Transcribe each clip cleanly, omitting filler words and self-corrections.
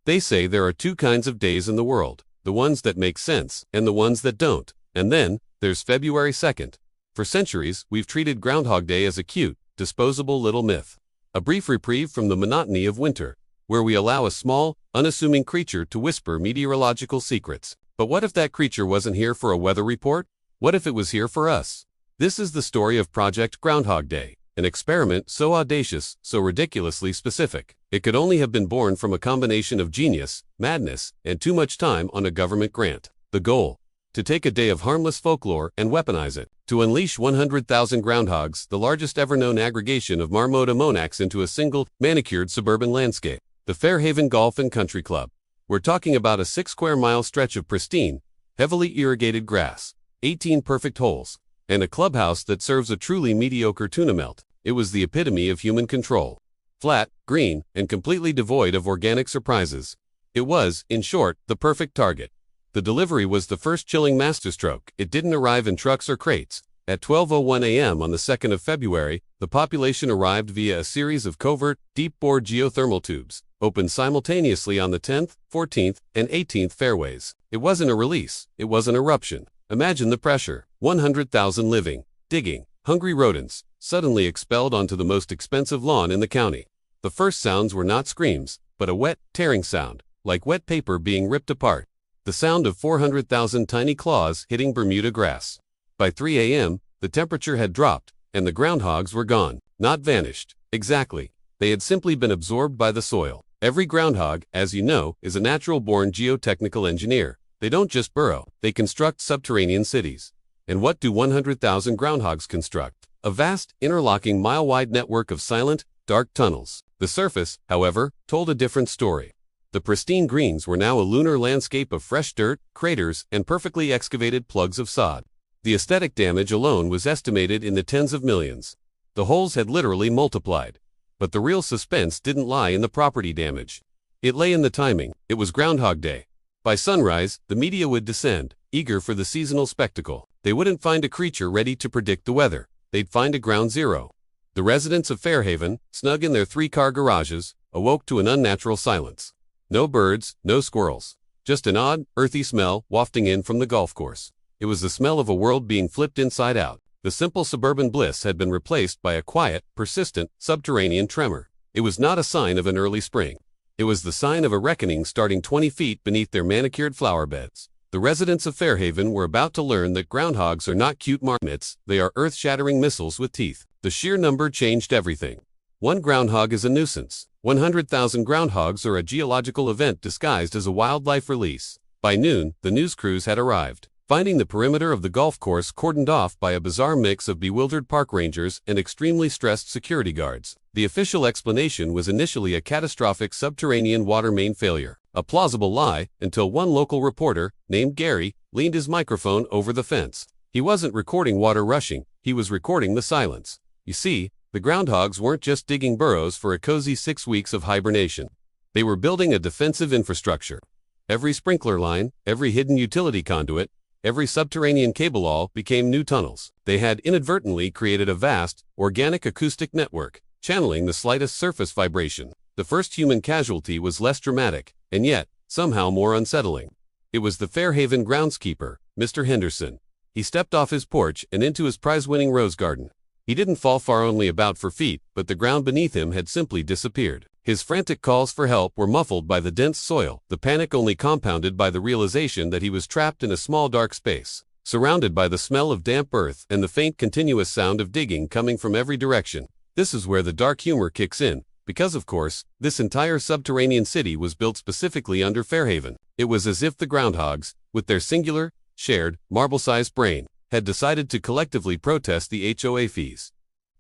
They say there are two kinds of days in the world, the ones that make sense and the ones that don't. And then, there's February 2nd. For centuries, we've treated Groundhog Day as a cute, disposable little myth. A brief reprieve from the monotony of winter, where we allow a small, unassuming creature to whisper meteorological secrets. But what if that creature wasn't here for a weather report? What if it was here for us? This is the story of Project Groundhog Day, an experiment so audacious, so ridiculously specific. It could only have been born from a combination of genius, madness, and too much time on a government grant. The goal? To take a day of harmless folklore and weaponize it. To unleash 100,000 groundhogs, the largest ever known aggregation of marmota monax into a single, manicured suburban landscape. The Fairhaven Golf and Country Club. We're talking about a 6-square-mile stretch of pristine, heavily irrigated grass, 18 perfect holes, and a clubhouse that serves a truly mediocre tuna melt. It was the epitome of human control. Flat, green, and completely devoid of organic surprises. It was, in short, the perfect target. The delivery was the first chilling masterstroke. It didn't arrive in trucks or crates. At 12:01 a.m. on the 2nd of February, the population arrived via a series of covert, deep-bore geothermal tubes, opened simultaneously on the 10th, 14th, and 18th fairways. It wasn't a release, it was an eruption. Imagine the pressure. 100,000 living, digging, hungry rodents, suddenly expelled onto the most expensive lawn in the county. The first sounds were not screams, but a wet, tearing sound, like wet paper being ripped apart. The sound of 400,000 tiny claws hitting Bermuda grass. By 3 a.m., the temperature had dropped, and the groundhogs were gone. Not vanished. Exactly. They had simply been absorbed by the soil. Every groundhog, as you know, is a natural-born geotechnical engineer. They don't just burrow, they construct subterranean cities. And what do 100,000 groundhogs construct? A vast, interlocking mile-wide network of silent, dark tunnels. The surface, however, told a different story. The pristine greens were now a lunar landscape of fresh dirt, craters, and perfectly excavated plugs of sod. The aesthetic damage alone was estimated in the tens of millions. The holes had literally multiplied. But the real suspense didn't lie in the property damage. It lay in the timing. It was Groundhog Day. By sunrise, the media would descend, eager for the seasonal spectacle. They wouldn't find a creature ready to predict the weather. They'd find a ground zero. The residents of Fairhaven, snug in their 3-car garages, awoke to an unnatural silence. No birds, no squirrels. Just an odd, earthy smell wafting in from the golf course. It was the smell of a world being flipped inside out. The simple suburban bliss had been replaced by a quiet, persistent, subterranean tremor. It was not a sign of an early spring. It was the sign of a reckoning starting 20 feet beneath their manicured flower beds. The residents of Fairhaven were about to learn that groundhogs are not cute marmots, they are earth-shattering missiles with teeth. The sheer number changed everything. One groundhog is a nuisance. 100,000 groundhogs are a geological event disguised as a wildlife release. By noon, the news crews had arrived, finding the perimeter of the golf course cordoned off by a bizarre mix of bewildered park rangers and extremely stressed security guards. The official explanation was initially a catastrophic subterranean water main failure. A plausible lie, until one local reporter, named Gary, leaned his microphone over the fence. He wasn't recording water rushing, he was recording the silence. You see, the groundhogs weren't just digging burrows for a cozy 6 weeks of hibernation. They were building a defensive infrastructure. Every sprinkler line, every hidden utility conduit, every subterranean cable all became new tunnels. They had inadvertently created a vast, organic acoustic network, channeling the slightest surface vibration. The first human casualty was less dramatic, and yet, somehow more unsettling. It was the Fairhaven groundskeeper, Mr. Henderson. He stepped off his porch and into his prize-winning rose garden. He didn't fall far, only about 4 feet, but the ground beneath him had simply disappeared. His frantic calls for help were muffled by the dense soil, the panic only compounded by the realization that he was trapped in a small dark space, surrounded by the smell of damp earth and the faint continuous sound of digging coming from every direction. This is where the dark humor kicks in, because of course, this entire subterranean city was built specifically under Fairhaven. It was as if the groundhogs, with their singular, shared, marble-sized brain, had decided to collectively protest the HOA fees.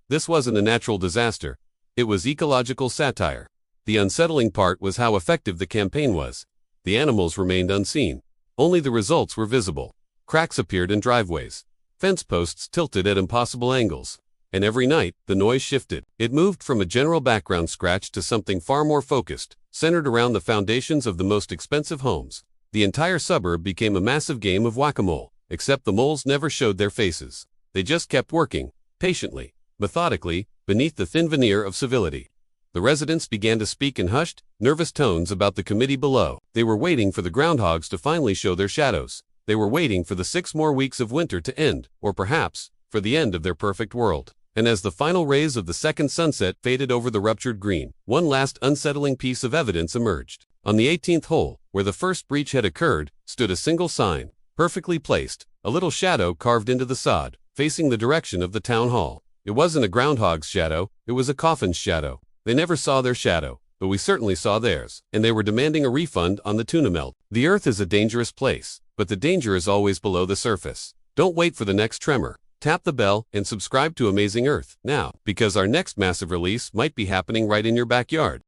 This wasn't a natural disaster, it was ecological satire. The unsettling part was how effective the campaign was. The animals remained unseen. Only the results were visible. Cracks appeared in driveways. Fence posts tilted at impossible angles. And every night, the noise shifted. It moved from a general background scratch to something far more focused, centered around the foundations of the most expensive homes. The entire suburb became a massive game of whack-a-mole, except the moles never showed their faces. They just kept working, patiently, methodically, beneath the thin veneer of civility. The residents began to speak in hushed, nervous tones about the committee below. They were waiting for the groundhogs to finally show their shadows. They were waiting for the 6 more weeks of winter to end, or perhaps, for the end of their perfect world. And as the final rays of the second sunset faded over the ruptured green, one last unsettling piece of evidence emerged. On the 18th hole, where the first breach had occurred, stood a single sign, perfectly placed, a little shadow carved into the sod, facing the direction of the town hall. It wasn't a groundhog's shadow, it was a coffin's shadow. They never saw their shadow, but we certainly saw theirs, and they were demanding a refund on the tuna melt. The earth is a dangerous place, but the danger is always below the surface. Don't wait for the next tremor. Tap the bell and subscribe to Amazing Earth now, because our next massive release might be happening right in your backyard.